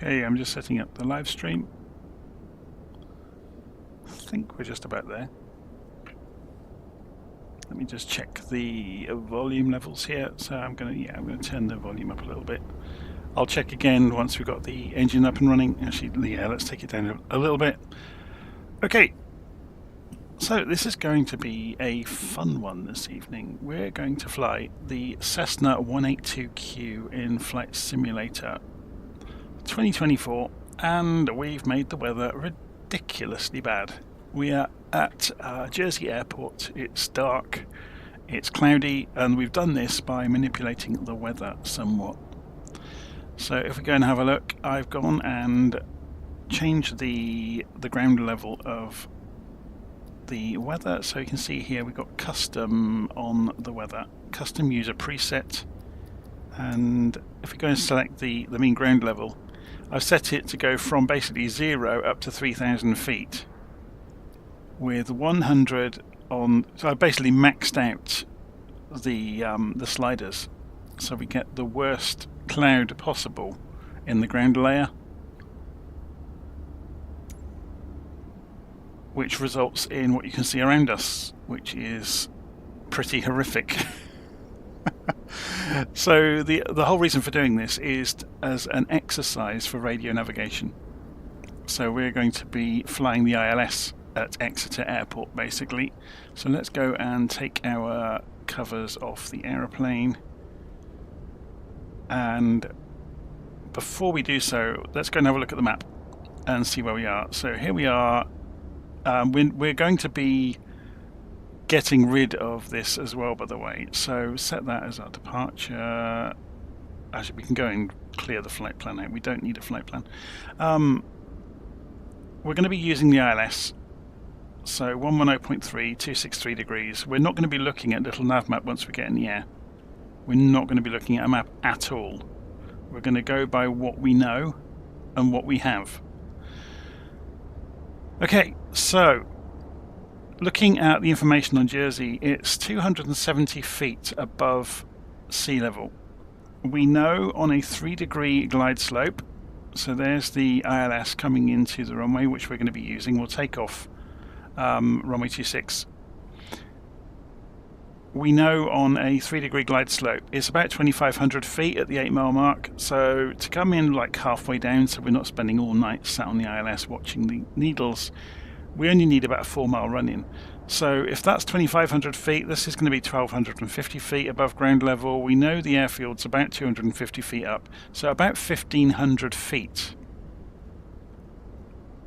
Okay, I'm just setting up the live stream. I think we're just about there. Let me just check the volume levels here. So I'm going to turn the volume up a little bit. I'll check again once we've got the engine up and running. Actually, yeah, let's take it down a little bit. Okay. So this is going to be a fun one this evening. We're going to fly the Cessna 182Q in Flight Simulator 2024, and we've made the weather ridiculously bad. We are at Jersey Airport. It's dark, it's cloudy, and we've done this by manipulating the weather somewhat. So if we go and have a look, I've gone and changed the ground level of the weather. So you can see here we've got custom on the weather, custom user preset, and if we go and select the mean ground level, I've set it to go from basically 0 up to 3,000 feet with 100 on. So I basically maxed out the sliders, so we get the worst cloud possible in the ground layer, which results in what you can see around us, which is pretty horrific. So the whole reason for doing this is as an exercise for radio navigation. So we're going to be flying the ILS at Exeter Airport basically. So let's go and take our covers off the aeroplane, and before we do so, let's go and have a look at the map and see where we are. So here we are. We're going to be getting rid of this as well, by the way. So set that as our departure. Actually, we can go and clear the flight plan out. We don't need a flight plan. We're going to be using the ILS. So 110.3, 263 degrees. We're not going to be looking at LittleNavMap once we get in the air. We're not going to be looking at a map at all. We're going to go by what we know and what we have. Okay, so looking at the information on Jersey, it's 270 feet above sea level. We know on a 3-degree glide slope, so there's the ILS coming into the runway, which we're going to be using. We'll take off runway 26. We know on a 3-degree glide slope it's about 2,500 feet at the 8-mile mark, so to come in like halfway down so we're not spending all night sat on the ILS watching the needles, we only need about a 4-mile run-in. So if that's 2,500 feet, this is going to be 1,250 feet above ground level. We know the airfield's about 250 feet up, so about 1,500 feet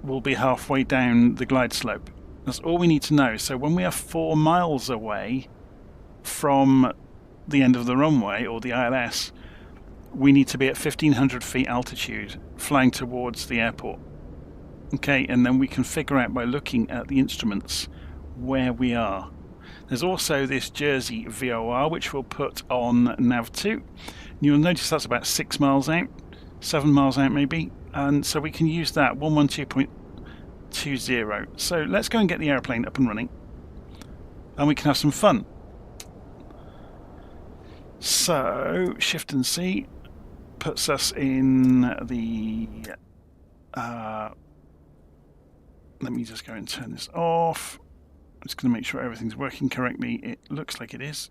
will be halfway down the glide slope. That's all we need to know. So when we are 4 miles away from the end of the runway or the ILS, we need to be at 1,500 feet altitude flying towards the airport. Okay, and then we can figure out by looking at the instruments where we are. There's also this Jersey VOR which we'll put on Nav2. You'll notice that's about 6 miles out, 7 miles out maybe, and so we can use that 112.20. So let's go and get the airplane up and running and we can have some fun. So Shift and C puts us in the let me just go and turn this off. I'm just going to make sure everything's working correctly. It looks like it is.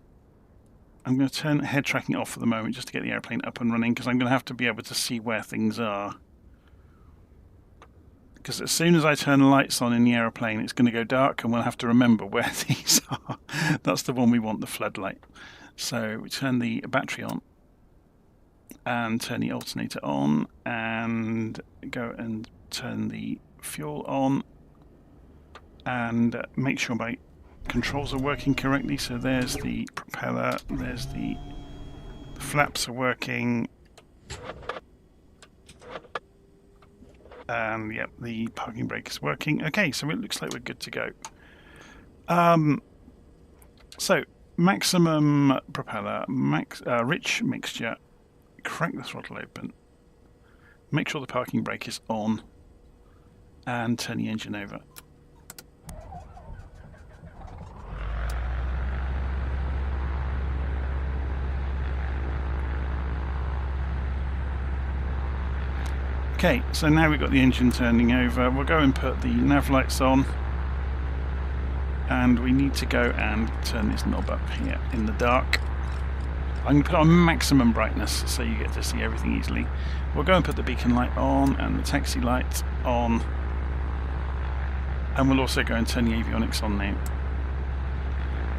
I'm going to turn head tracking off for the moment just to get the airplane up and running, because I'm going to have to be able to see where things are. Because as soon as I turn the lights on in the airplane, it's going to go dark and we'll have to remember where these are. That's the one we want, the floodlight. So we turn the battery on and turn the alternator on and go and turn the fuel on and make sure my controls are working correctly. So there's the propeller, there's the flaps are working, and yep, the parking brake is working. Okay, so it looks like we're good to go. So maximum propeller, rich mixture, crank the throttle open, make sure the parking brake is on, and turn the engine over. Okay, so now we've got the engine turning over. We'll go and put the nav lights on, and we need to go and turn this knob up here in the dark. I'm going to put on maximum brightness so you get to see everything easily. We'll go and put the beacon light on and the taxi light on, and we'll also go and turn the avionics on now.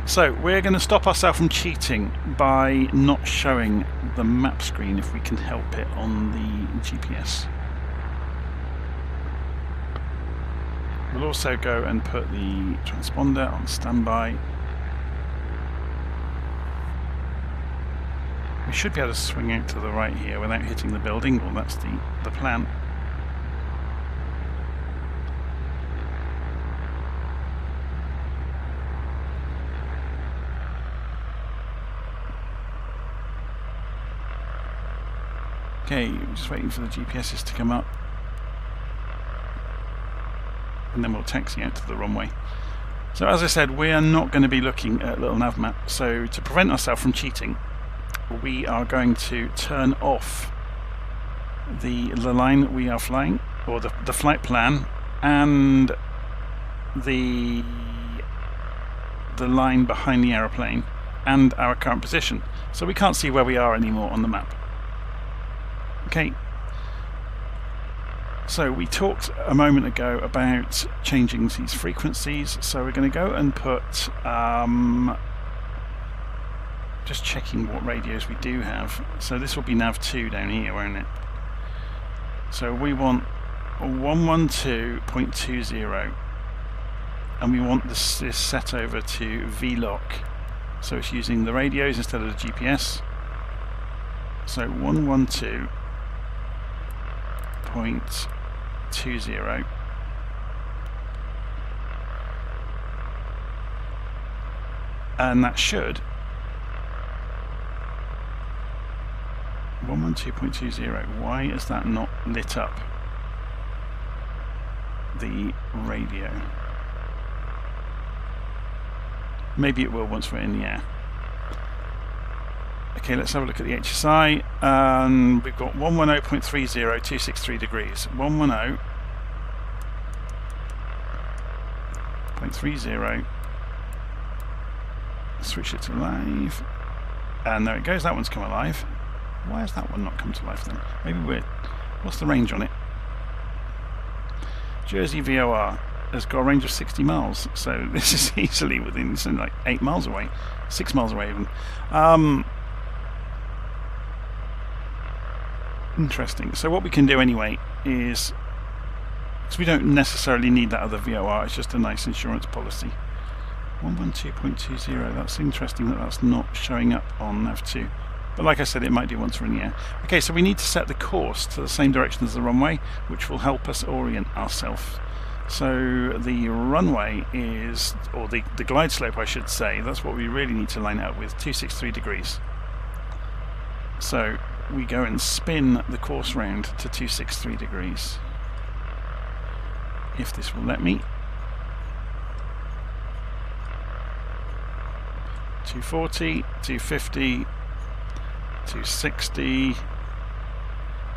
So we're going to stop ourselves from cheating by not showing the map screen if we can help it on the GPS. We'll also go and put the transponder on standby. We should be able to swing out to the right here without hitting the building. Well, that's the plan. Okay, just waiting for the GPSs to come up, and then we'll taxi out to the runway. So as I said, we are not going to be looking at LittleNavMap, so to prevent ourselves from cheating, we are going to turn off the line that we are flying, or the flight plan, and the line behind the aeroplane, and our current position. So we can't see where we are anymore on the map. Okay, so we talked a moment ago about changing these frequencies, so we're going to go and put, just checking what radios we do have. So this will be nav 2 down here, won't it? So we want 112.20, and we want this set over to VLOC, so it's using the radios instead of the GPS. So 112.20, and that should 112.20. Why is that not lit up? The radio. Maybe it will once we're in the air. Okay, let's have a look at the HSI. We've got 110.30, 263 degrees. 110.30. Switch it to live. And there it goes, that one's come alive. Why has that one not come to life then? Maybe what's the range on it? Jersey VOR has got a range of 60 miles, so this is easily within, it's like 8 miles away, 6 miles away even. Interesting. So what we can do anyway is, because we don't necessarily need that other VOR, it's just a nice insurance policy. 112.20, that's interesting that that's not showing up on nav2. But like I said, it might do once we're in the air. Okay, so we need to set the course to the same direction as the runway, which will help us orient ourselves. So the runway is, or the glide slope I should say, that's what we really need to line up with, 263 degrees. So we go and spin the course round to 263 degrees. If this will let me. 240, 250, 260,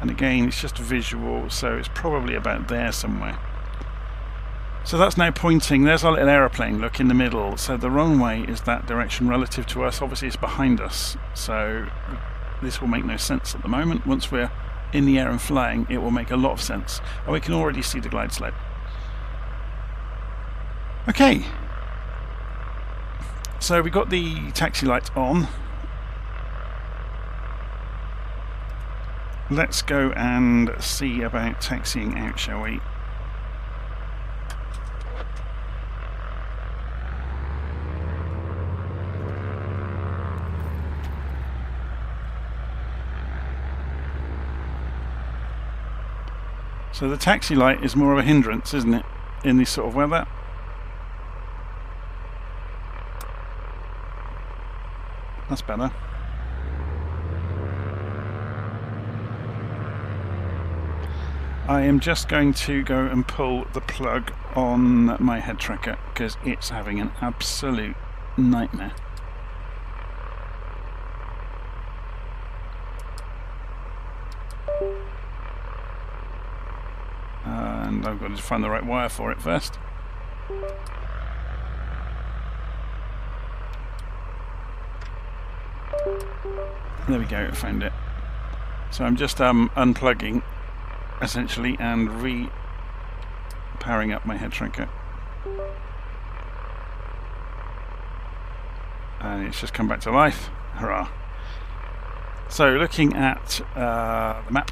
and again it's just visual, so it's probably about there somewhere. So that's now pointing, there's our little aeroplane, look, in the middle, so the runway is that direction relative to us. Obviously it's behind us, so this will make no sense at the moment. Once we're in the air and flying, it will make a lot of sense, and we can already see the glide slope. Okay, so we got the taxi lights on. Let's go and see about taxiing out, shall we? So the taxi light is more of a hindrance, isn't it, in this sort of weather? That's better. I am just going to go and pull the plug on my head tracker because it's having an absolute nightmare. and I've got to find the right wire for it first. There we go, I found it. So I'm just unplugging essentially and powering up my head tracker. And it's just come back to life. Hurrah. So looking at the map,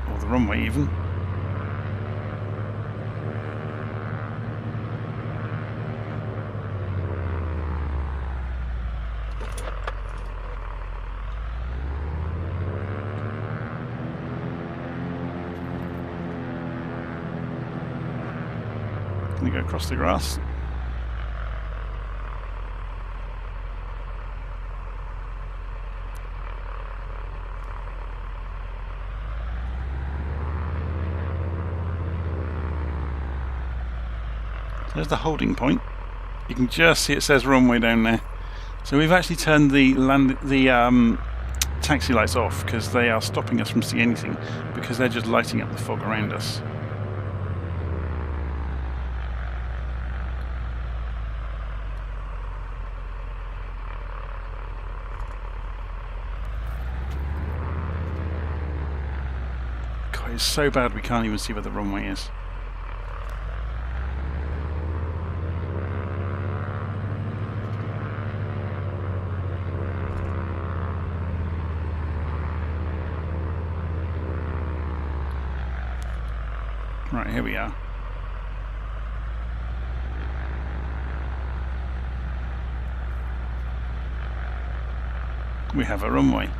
or the runway even. Going to go across the grass. There's the holding point. You can just see it says runway down there. So we've actually turned the taxi lights off because they are stopping us from seeing anything, because they're just lighting up the fog around us. God, it's so bad we can't even see where the runway is. Right, here we are. We have a runway.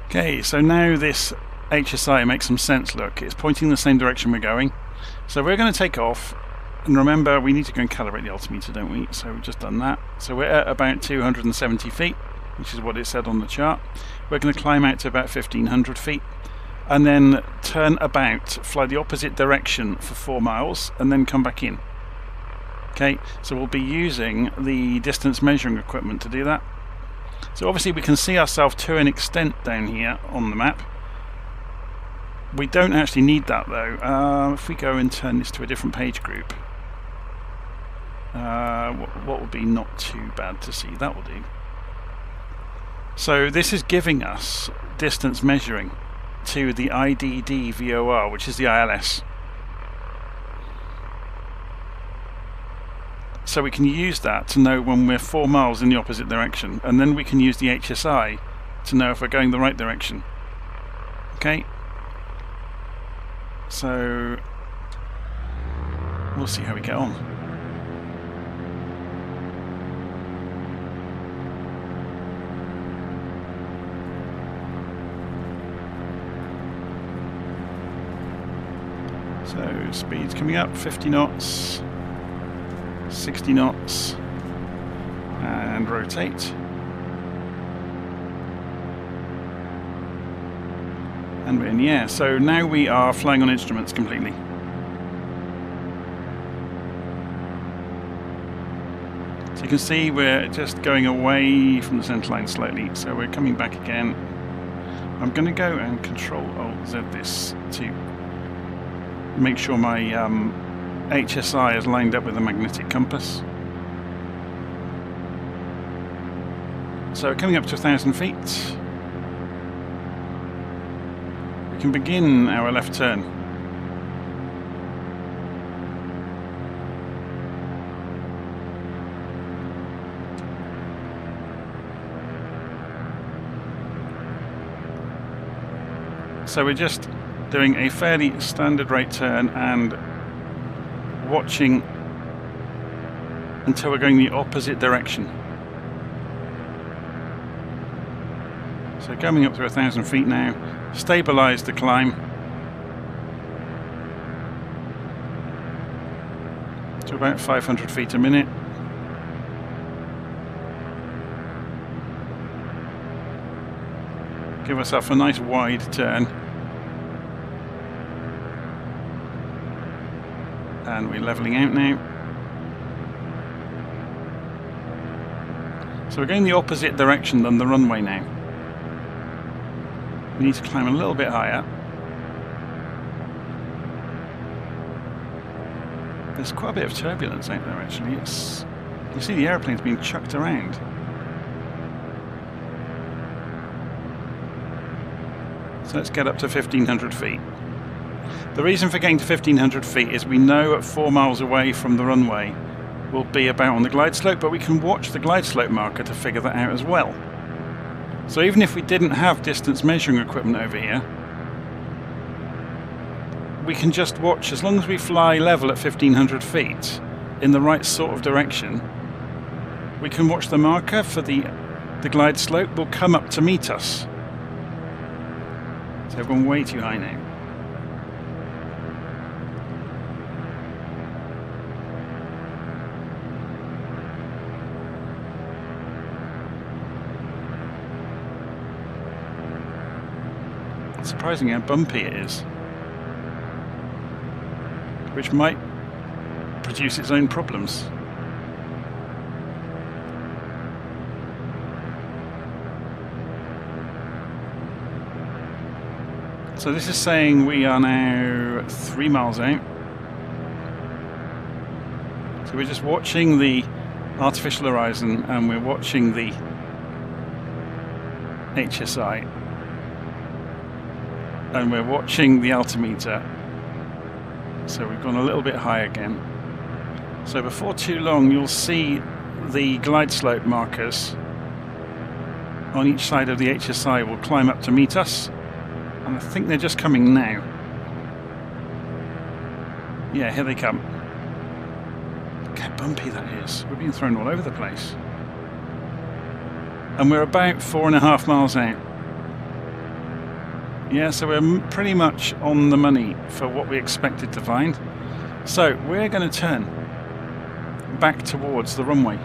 Okay, so now this HSI makes some sense. Look, it's pointing the same direction we're going. So we're going to take off, and remember we need to go and calibrate the altimeter, don't we? So we've just done that. So we're at about 270 feet, which is what it said on the chart. We're going to climb out to about 1500 feet and then turn about, fly the opposite direction for 4 miles and then come back in. Okay, so we'll be using the distance measuring equipment to do that. So obviously we can see ourselves to an extent down here on the map. We don't actually need that though. If we go and turn this to a different page group, what would be not too bad to see? That will do. So this is giving us distance measuring to the IDD VOR, which is the ILS. So we can use that to know when we're 4 miles in the opposite direction, and then we can use the HSI to know if we're going the right direction. Okay? So we'll see how we get on. So speed's coming up, 50 knots, 60 knots, and rotate. And we're in the air. So now we are flying on instruments completely. So you can see we're just going away from the centre line slightly. So we're coming back again. I'm going to go and Control-Alt-Z this to make sure my HSI is lined up with the magnetic compass. So coming up to 1,000 feet, we can begin our left turn. So we're just doing a fairly standard right turn and watching until we're going the opposite direction. So coming up to 1,000 feet now, stabilise the climb to about 500 feet a minute. Give ourselves a nice wide turn. And we're levelling out now. So we're going the opposite direction than the runway now. We need to climb a little bit higher. There's quite a bit of turbulence out there actually. You see the airplane's being chucked around. So let's get up to 1,500 feet. The reason for getting to 1,500 feet is we know at 4 miles away from the runway we'll be about on the glide slope, but we can watch the glide slope marker to figure that out as well. So even if we didn't have distance measuring equipment over here, we can just watch, as long as we fly level at 1,500 feet in the right sort of direction, we can watch the marker for the glide slope will come up to meet us. So I've gone way too high now. It's surprising how bumpy it is, which might produce its own problems. So this is saying we are now 3 miles out. So we're just watching the artificial horizon and we're watching the HSI. And we're watching the altimeter. So we've gone a little bit high again. So before too long you'll see the glide slope markers on each side of the HSI will climb up to meet us. And I think they're just coming now. Yeah, here they come. Look how bumpy that is. We're being thrown all over the place. And we're about 4.5 miles out. Yeah, so we're pretty much on the money for what we expected to find. So we're going to turn back towards the runway.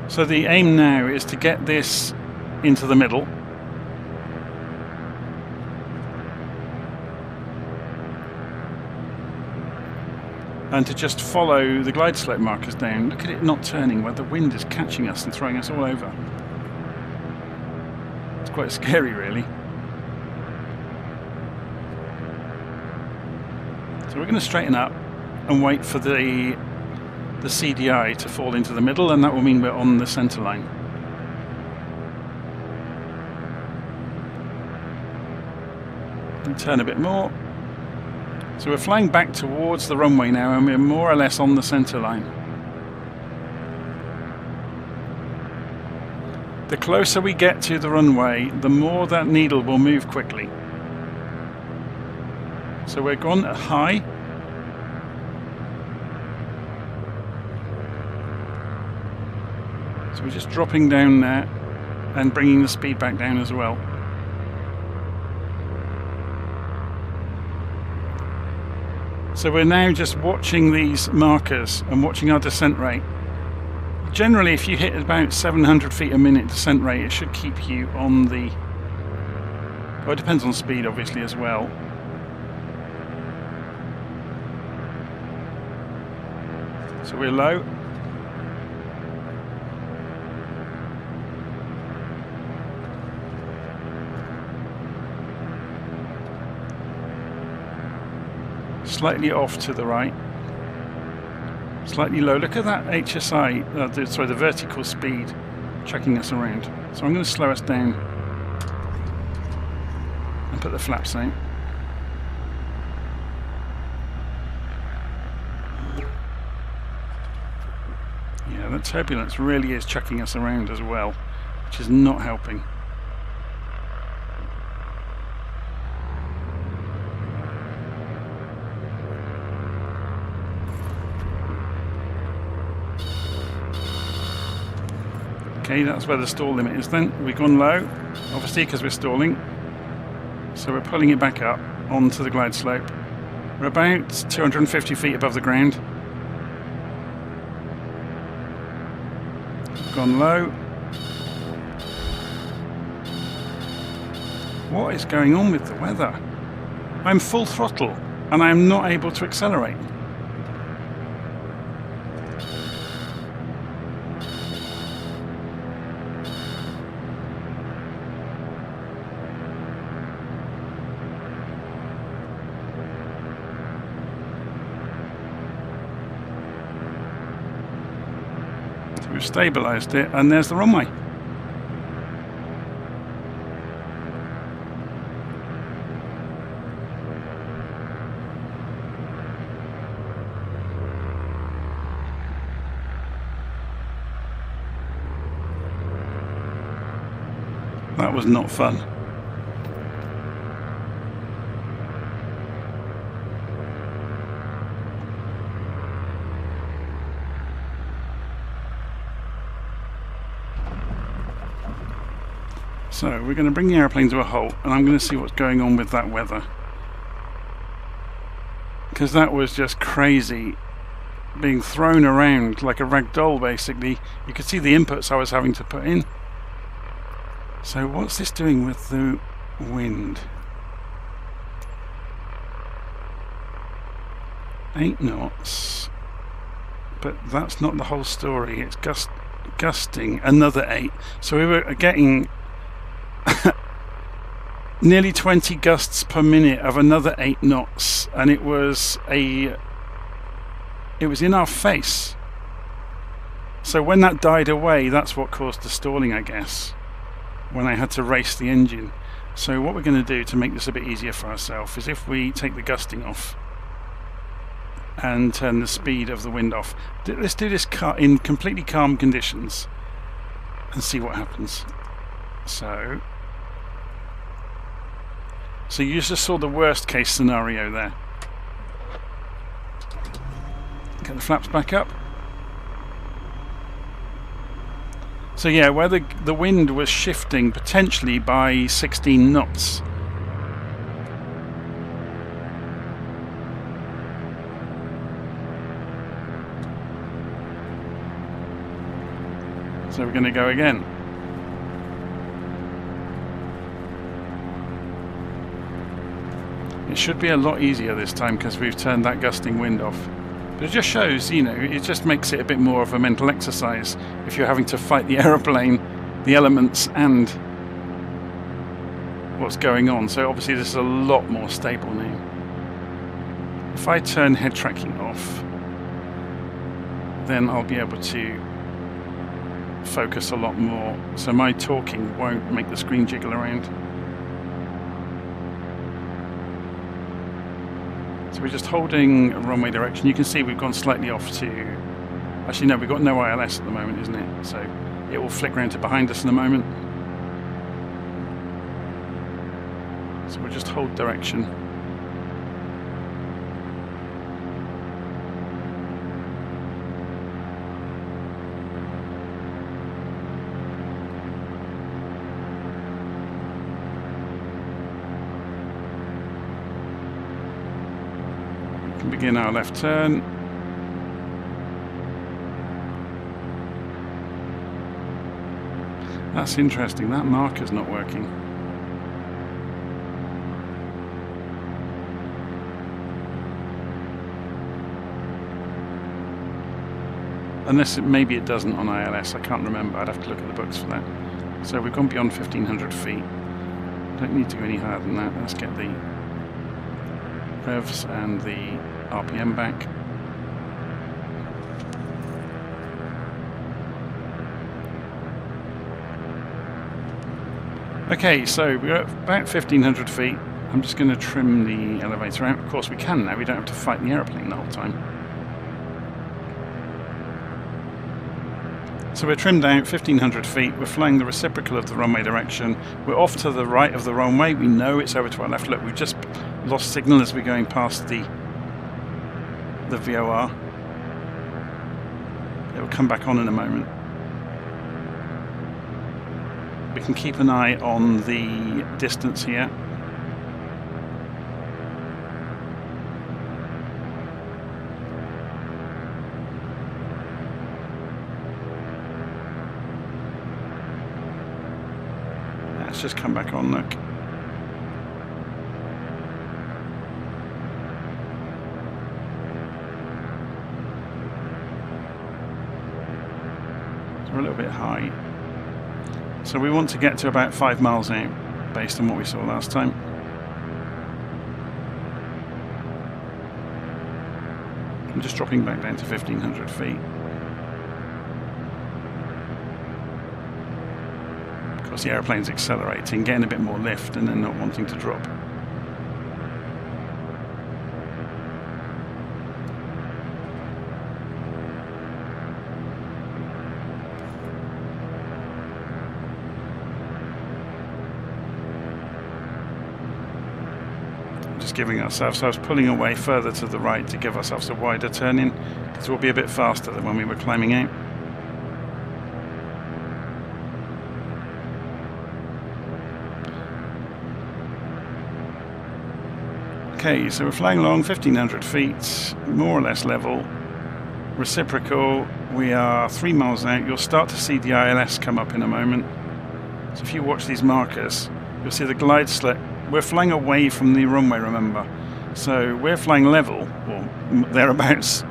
So the aim now is to get this into the middle. And to just follow the glide slope markers down. Look at it not turning where the wind is catching us and throwing us all over. It's quite scary really. So we're going to straighten up and wait for the CDI to fall into the middle, and that will mean we're on the centre line. And turn a bit more. So we're flying back towards the runway now and we're more or less on the centre line. The closer we get to the runway, the more that needle will move quickly. So we're gone high. So we're just dropping down there and bringing the speed back down as well. So we're now just watching these markers and watching our descent rate. Generally, if you hit about 700 feet a minute descent rate, it should keep you on the... Well, it depends on speed, obviously, as well. So we're low. Slightly off to the right, slightly low. Look at that HSI, sorry, the vertical speed chucking us around. So I'm going to slow us down and put the flaps out. Yeah, the turbulence really is chucking us around as well, which is not helping. Okay, that's where the stall limit is then. We've gone low, obviously because we're stalling. So we're pulling it back up onto the glide slope. We're about 250 feet above the ground. Gone low. What is going on with the weather? I'm full throttle and I'm not able to accelerate. So we've stabilised it and there's the runway. That was not fun. So we're going to bring the airplane to a halt and I'm going to see what's going on with that weather. Because that was just crazy. Being thrown around like a rag doll basically. You could see the inputs I was having to put in. So what's this doing with the wind? 8 knots. But that's not the whole story. It's gusting another 8. So we were getting nearly 20 gusts per minute of another 8 knots, and it was in our face. So when that died away, that's what caused the stalling, I guess, when I had to race the engine. So what we're going to do to make this a bit easier for ourselves is if we take the gusting off and turn the speed of the wind off. Let's do this in completely calm conditions and see what happens. So you just saw the worst case scenario there. Get the flaps back up. So yeah, where the wind was shifting potentially by 16 knots. So we're going to go again. It should be a lot easier this time because we've turned that gusting wind off. But it just shows, you know, it just makes it a bit more of a mental exercise if you're having to fight the aeroplane, the elements, and what's going on. So obviously this is a lot more stable now. If I turn head tracking off, then I'll be able to focus a lot more. So my talking won't make the screen jiggle around. So we're just holding runway direction. You can see we've gone slightly off to... Actually no, we've got no ILS at the moment, isn't it? So it will flick around to behind us in a moment. So we'll just hold direction. Begin our left turn. That's interesting, that marker's not working. Unless maybe it doesn't on ILS, I can't remember, I'd have to look at the books for that. So we've gone beyond 1500 feet. Don't need to go any higher than that. Let's get the revs and the RPM back. Okay, so we're at about 1500 feet. I'm just going to trim the elevator out. Of course we can now, we don't have to fight the aeroplane the whole time. So we're trimmed out 1500 feet, we're flying the reciprocal of the runway direction. We're off to the right of the runway, we know it's over to our left. Look, we've just lost signal as we're going past the VOR. It will come back on in a moment. We can keep an eye on the distance here. Let's just come back on, look. we're a little bit high. So we want to get to about 5 miles out, based on what we saw last time. I'm just dropping back down to 1,500 feet. Of course, the aeroplane's accelerating, getting a bit more lift, and then not wanting to drop. Giving ourselves, so I was pulling away further to the right to give ourselves a wider turn in, because we'll be a bit faster than when we were climbing out. Okay, so we're flying along 1,500 feet, more or less level, reciprocal. We are 3 miles out. You'll start to see the ILS come up in a moment. So if you watch these markers, you'll see the glide slope. We're flying away from the runway, remember. So we're flying level, or thereabouts,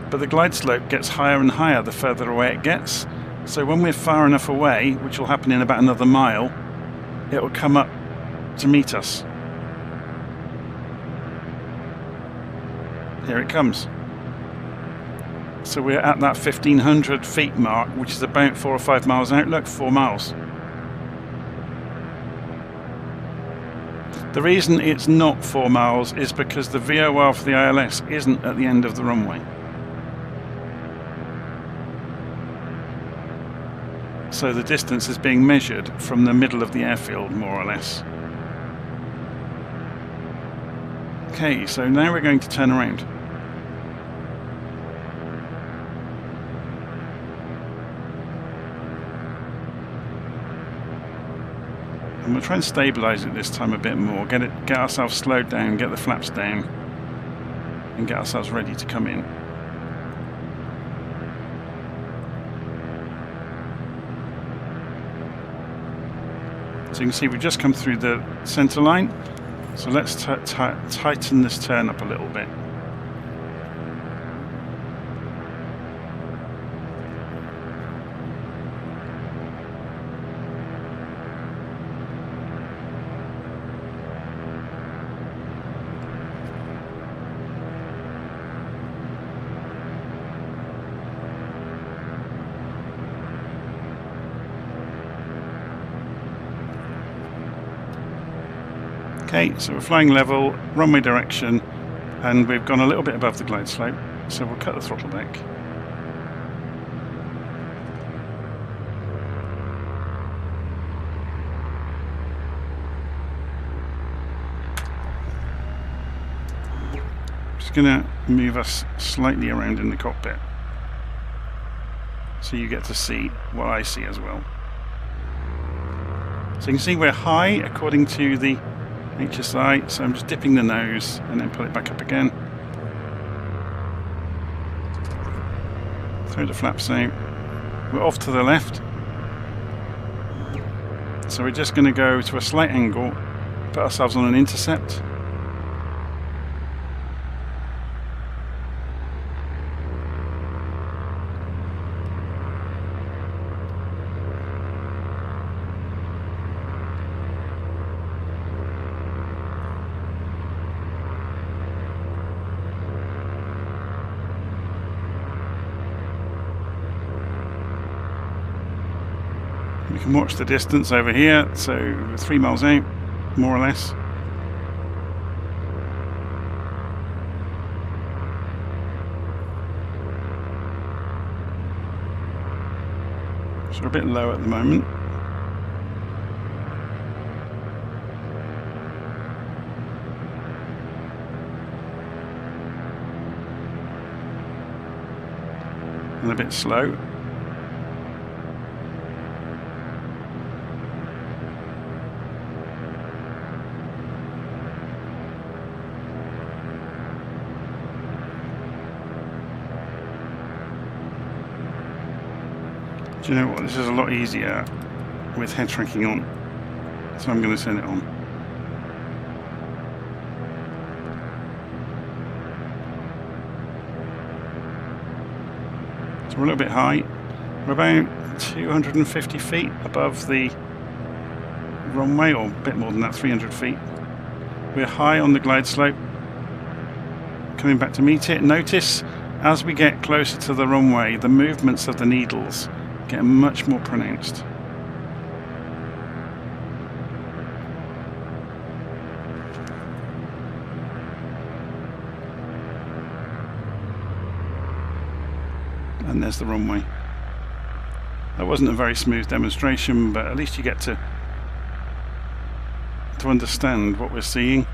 but the glide slope gets higher and higher the further away it gets. So when we're far enough away, which will happen in about another mile, it will come up to meet us. Here it comes. So we're at that 1,500 feet mark, which is about 4 or 5 miles out. Look, 4 miles. The reason it's not 4 miles is because the VOR for the ILS isn't at the end of the runway. So the distance is being measured from the middle of the airfield, more or less. Okay, so now we're going to turn around. And we'll try and stabilise it this time a bit more, get ourselves slowed down, get the flaps down, and get ourselves ready to come in. So you can see we've just come through the centre line, so let's tighten this turn up a little bit. Okay, so we're flying level, runway direction, and we've gone a little bit above the glide slope, so we'll cut the throttle back. Just going to move us slightly around in the cockpit, so you get to see what I see as well. So you can see we're high according to the HSI, so I'm just dipping the nose and then pull it back up again. Throw the flaps out. We're off to the left. So we're just going to go to a slight angle, put ourselves on an intercept. We can watch the distance over here, so 3 miles out, more or less. So we're a bit low at the moment. And a bit slow. Do you know what? This is a lot easier with head tracking on, so I'm going to turn it on. So we're a little bit high. We're about 250 feet above the runway, or a bit more than that, 300 feet. We're high on the glide slope, coming back to meet it. Notice as we get closer to the runway, the movements of the needles get much more pronounced. And there's the runway. That wasn't a very smooth demonstration, but at least you get to understand what we're seeing.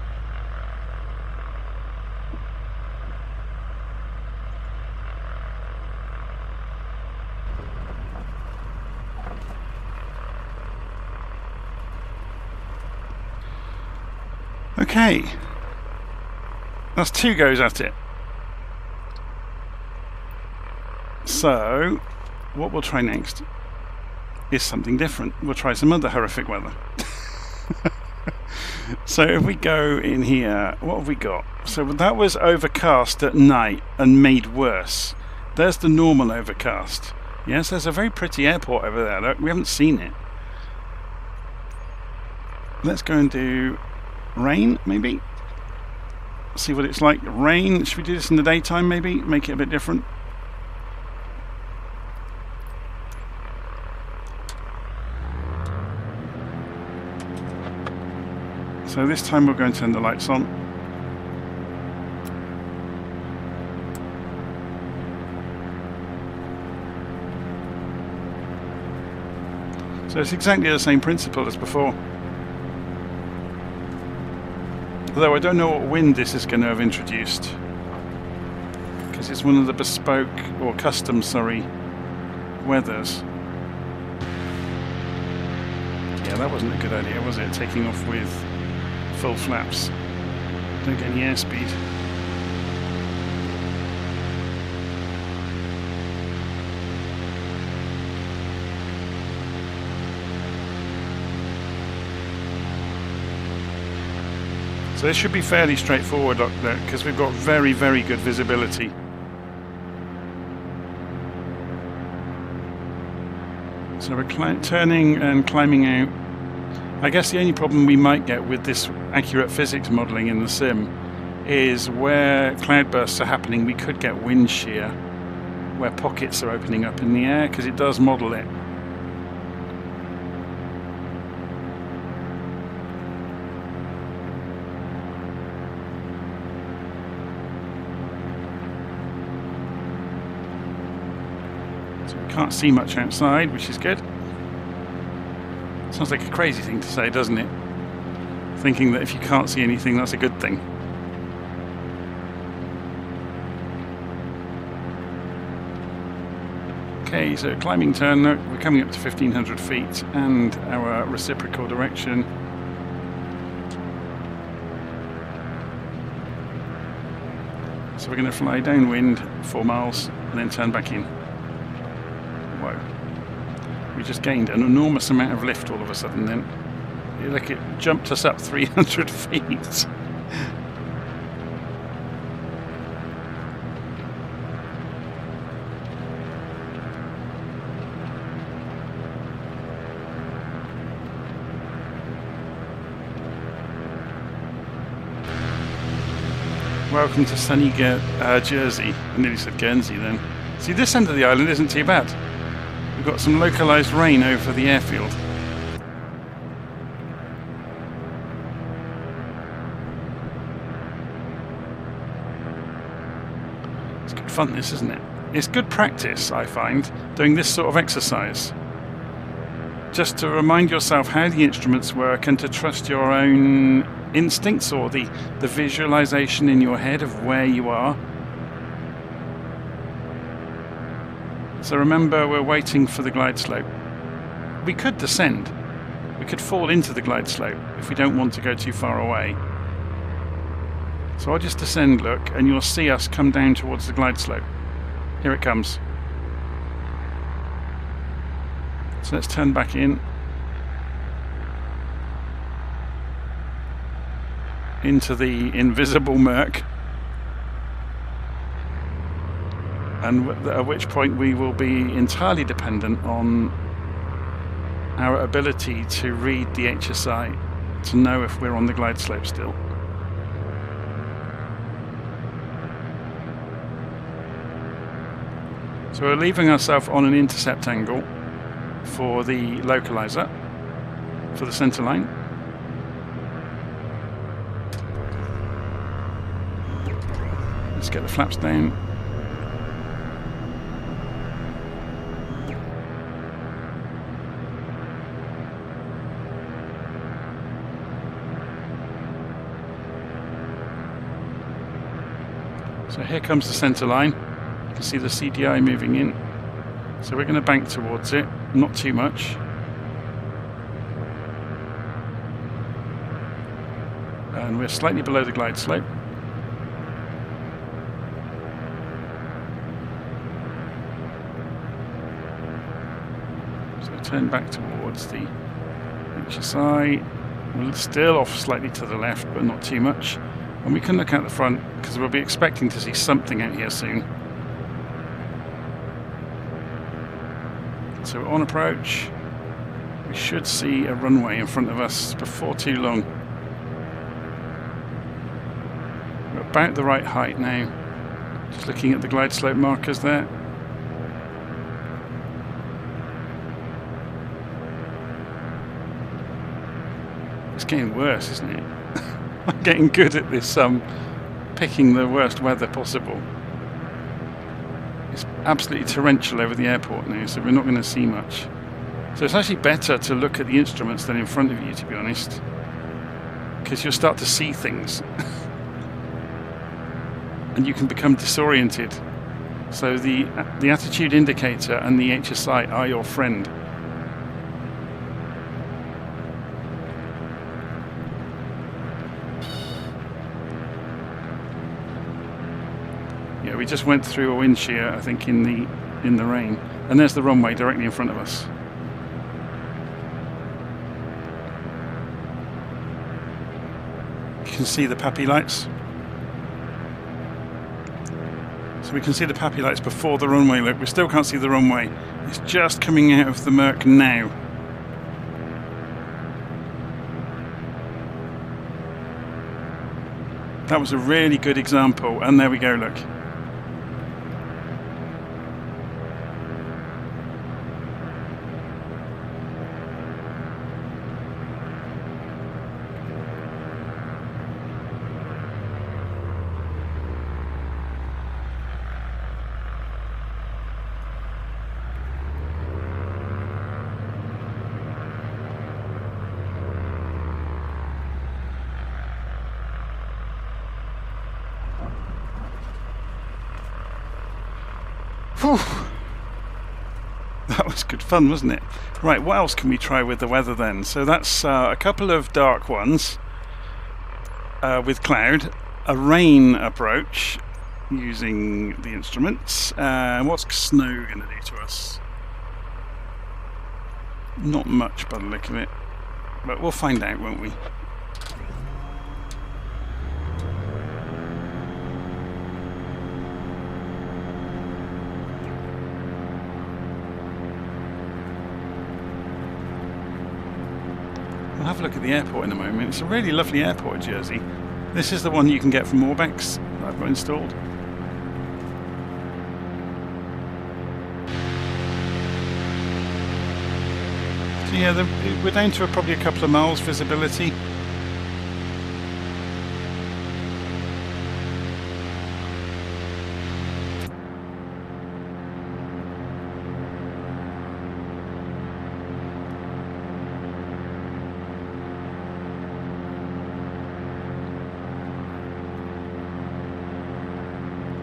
Okay, that's 2 goes at it. So what we'll try next is something different. We'll try some other horrific weather. So if we go in here, what have we got? So that was overcast at night and made worse. There's the normal overcast. Yes, there's a very pretty airport over there. Look, we haven't seen it. Let's go and do rain, maybe. See what it's like. Rain. Should we do this in the daytime, maybe? Make it a bit different. So this time we're going to turn the lights on. So it's exactly the same principle as before. Although I don't know what wind this is going to have introduced, because it's one of the bespoke or custom, weathers. Yeah, that wasn't a good idea, was it? Taking off with full flaps. Don't get any airspeed. So this should be fairly straightforward, because we've got very, very good visibility. So we're turning and climbing out. I guess the only problem we might get with this accurate physics modelling in the sim is where cloudbursts are happening, we could get wind shear, where pockets are opening up in the air, because it does model it. So we can't see much outside, which is good. Sounds like a crazy thing to say, doesn't it? Thinking that if you can't see anything, that's a good thing. Okay, so climbing turn, we're coming up to 1500 feet and our reciprocal direction. So we're going to fly downwind 4 miles and then turn back in. Whoa. We just gained an enormous amount of lift all of a sudden then. Look, it jumped us up 300 feet. Welcome to sunny Jersey. I nearly said Guernsey then. See, this end of the island isn't too bad. We've got some localised rain over the airfield. It's good fun, this, isn't it? It's good practice, I find, doing this sort of exercise. Just to remind yourself how the instruments work and to trust your own instincts or the visualization in your head of where you are. So remember, we're waiting for the glide slope. We could descend. We could fall into the glide slope if we don't want to go too far away. So I'll just descend, look, and you'll see us come down towards the glide slope. Here it comes. So let's turn back in. Into the invisible murk. and at which point we will be entirely dependent on our ability to read the HSI to know if we're on the glide slope still. So we're leaving ourselves on an intercept angle for the localizer, for the center line. Let's get the flaps down. So here comes the center line. You can see the CDI moving in. So we're going to bank towards it, not too much. And we're slightly below the glide slope. So turn back towards the HSI. We're still off slightly to the left, but not too much. And we can look out the front because we'll be expecting to see something out here soon. So on approach, we should see a runway in front of us before too long. We're about the right height now. Just looking at the glide slope markers there. It's getting worse, isn't it? I'm getting good at this, picking the worst weather possible. It's absolutely torrential over the airport now, so we're not going to see much. So it's actually better to look at the instruments than in front of you, to be honest, because you'll start to see things and you can become disoriented. So the attitude indicator and the HSI are your friend. Yeah, we just went through a wind shear, I think, in the rain, and there's the runway directly in front of us. You can see the PAPI lights. So we can see the PAPI lights before the runway. Look, we still can't see the runway. It's just coming out of the murk now. That was a really good example, and there we go, look. Whew. That was good fun, wasn't it? Right, what else can we try with the weather then? So that's a couple of dark ones with cloud, a rain approach using the instruments. What's snow going to do to us? Not much by the look of it, but we'll find out, won't we? We'll have a look at the airport in a moment. It's a really lovely airport in Jersey. This is the one you can get from Orbex that I've got installed. So yeah, we're down to probably a couple of miles visibility.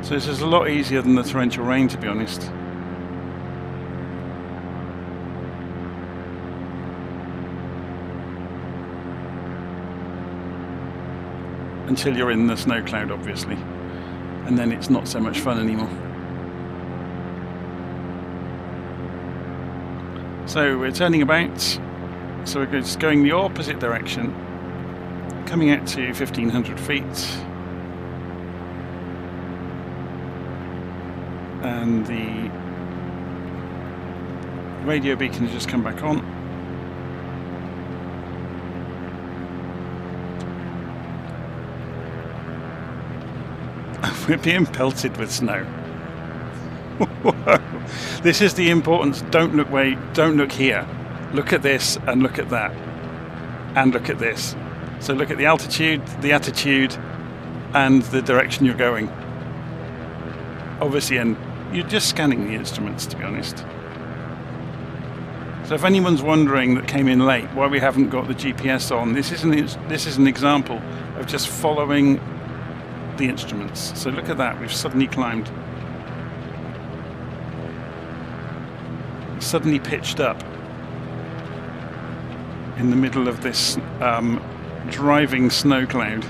So this is a lot easier than the torrential rain, to be honest. Until you're in the snow cloud, obviously. And then it's not so much fun anymore. So we're turning about. So we're just going the opposite direction. Coming out to 1,500 feet. and the radio beacon has just come back on. We're being pelted with snow. This is the importance. Don't look way. Don't look here. Look at this and look at that, and look at this. So look at the altitude, the attitude, and the direction you're going. Obviously, and you're just scanning the instruments, to be honest. So if anyone's wondering that came in late why we haven't got the GPS on, this is an example of just following the instruments. So look at that. We've suddenly climbed. Suddenly pitched up in the middle of this driving snow cloud,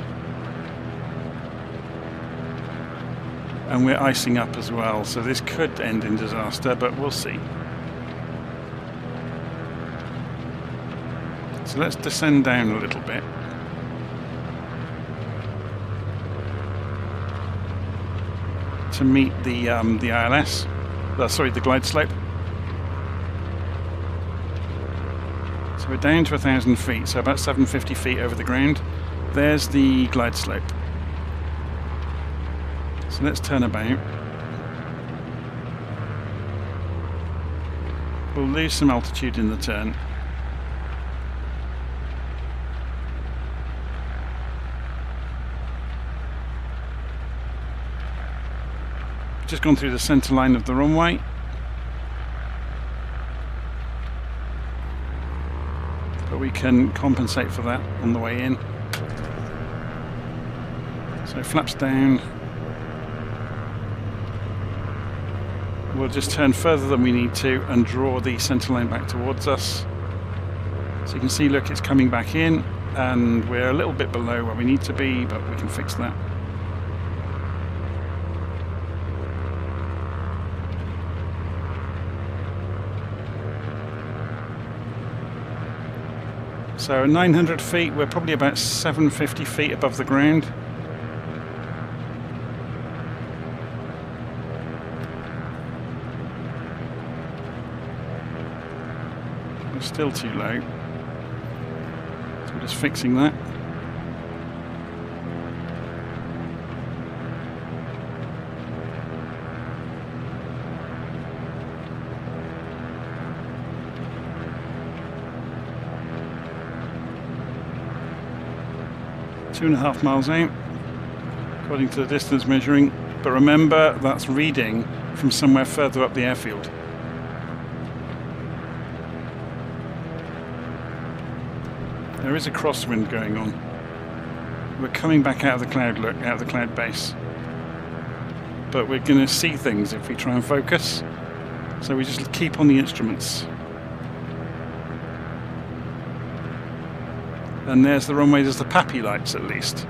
and we're icing up as well, so this could end in disaster, but we'll see. So let's descend down a little bit. To meet the ILS, the glide slope. So we're down to 1,000 feet, so about 750 feet over the ground. There's the glide slope. So let's turn about. We'll lose some altitude in the turn. Just gone through the centre line of the runway. But we can compensate for that on the way in. So flaps down. We'll just turn further than we need to and draw the centre line back towards us. So you can see, look, it's coming back in, and we're a little bit below where we need to be, but we can fix that. So 900 feet, we're probably about 750 feet above the ground. We're still too low. So we're just fixing that. Two and a half miles out, according to the distance measuring. But remember, that's reading from somewhere further up the airfield. There is a crosswind going on. We're coming back out of the cloud, look, out of the cloud base. But we're going to see things if we try and focus. So we just keep on the instruments. And there's the runway, there's the PAPI lights at least.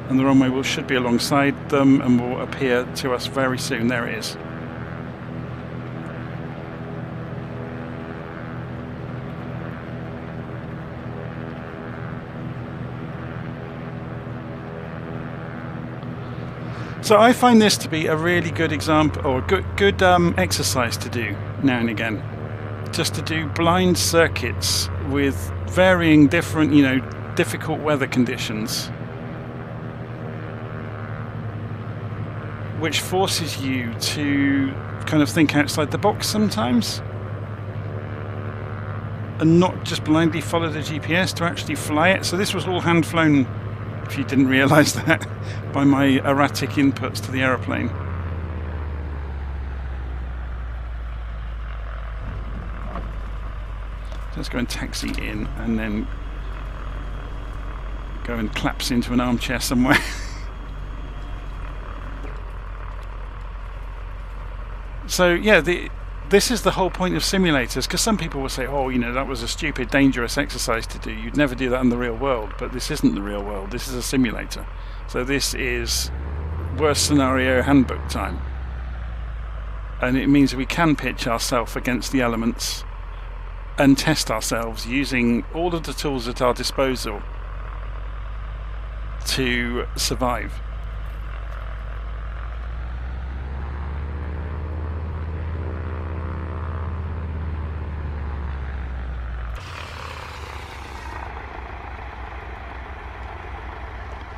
And the runway should be alongside them and will appear to us very soon. There it is. So I find this to be a really good example, or good exercise to do now and again. Just to do blind circuits with varying different, difficult weather conditions, which forces you to kind of think outside the box sometimes and not just blindly follow the GPS, to actually fly it. So this was all hand flown, if you didn't realise that, by my erratic inputs to the aeroplane. Let's go and taxi in and then go and collapse into an armchair somewhere. So yeah, this is the whole point of simulators, because some people will say, oh, that was a stupid, dangerous exercise to do. You'd never do that in the real world. But this isn't the real world. This is a simulator. So this is worst scenario handbook time. And it means we can pitch ourselves against the elements and test ourselves using all of the tools at our disposal to survive.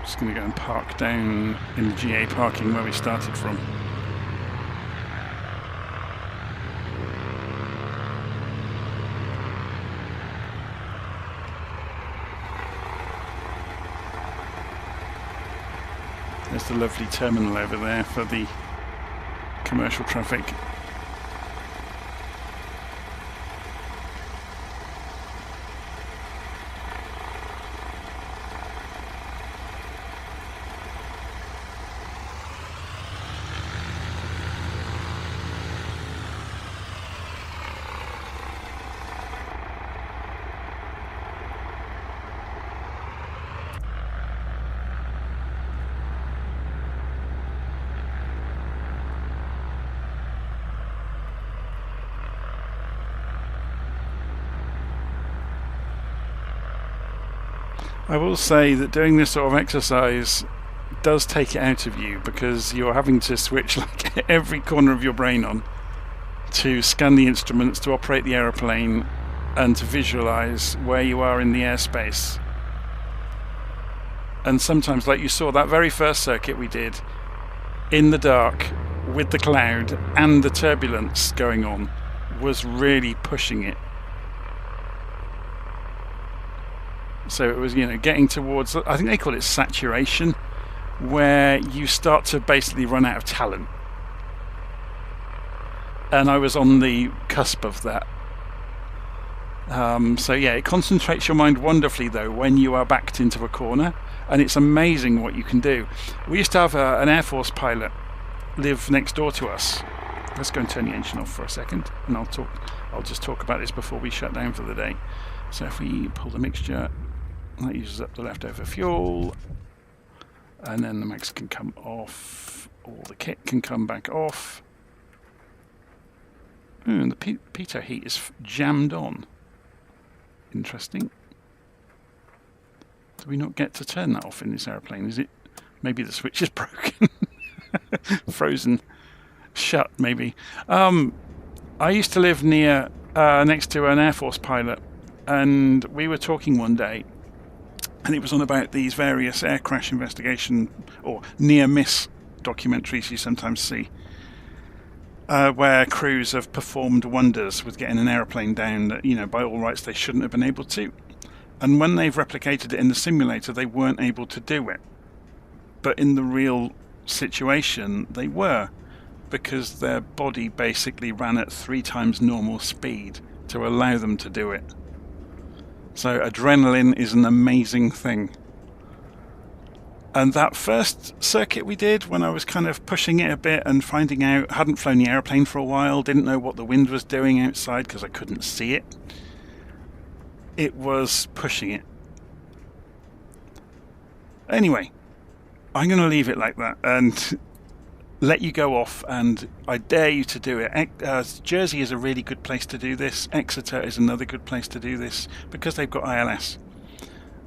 Just going to go and park down in the GA parking where we started from. There's the lovely terminal over there for the commercial traffic. I will say that doing this sort of exercise does take it out of you, because you're having to switch like every corner of your brain on to scan the instruments, to operate the aeroplane, and to visualize where you are in the airspace. And sometimes, like you saw that very first circuit we did in the dark with the cloud and the turbulence going on, was really pushing it. So it was, getting towards, I think they call it saturation, where you start to basically run out of talent. And I was on the cusp of that. So yeah, it concentrates your mind wonderfully though when you are backed into a corner, and it's amazing what you can do. We used to have an Air Force pilot live next door to us. Let's go and turn the engine off for a second, and I'll just talk about this before we shut down for the day. So if we pull the mixture, that uses up the leftover fuel, and then the mags can come off, or the kit can come back off. And the pitot heat is jammed on. Interesting. Do we not get to turn that off in this aeroplane? Is it, maybe the switch is broken? Frozen shut, maybe. I used to live next to an Air Force pilot, and we were talking one day, and it was on about these various air crash investigation or near-miss documentaries you sometimes see, where crews have performed wonders with getting an aeroplane down that, by all rights they shouldn't have been able to. And when they've replicated it in the simulator, they weren't able to do it. But in the real situation, they were, because their body basically ran at 3 times normal speed to allow them to do it. So adrenaline is an amazing thing. And that first circuit we did, when I was kind of pushing it a bit and finding out, hadn't flown the aeroplane for a while, didn't know what the wind was doing outside because I couldn't see it. It was pushing it. Anyway, I'm going to leave it like that and let you go off, and I dare you to do it. Jersey is a really good place to do this. Exeter is another good place to do this because they've got ILS.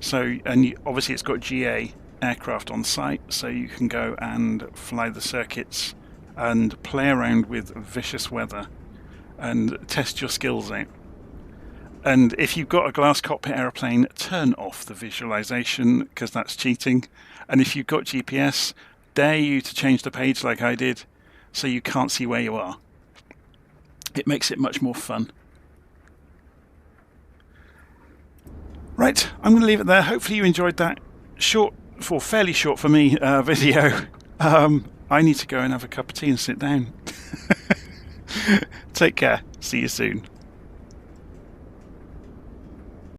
So, and obviously it's got GA aircraft on site, so you can go and fly the circuits and play around with vicious weather and test your skills out. And if you've got a glass cockpit aeroplane, turn off the visualization because that's cheating. And if you've got GPS, dare you to change the page like I did so you can't see where you are. It makes it much more fun. Right, I'm going to leave it there. Hopefully you enjoyed that fairly short for me video. I need to go and have a cup of tea and sit down. Take care. See you soon.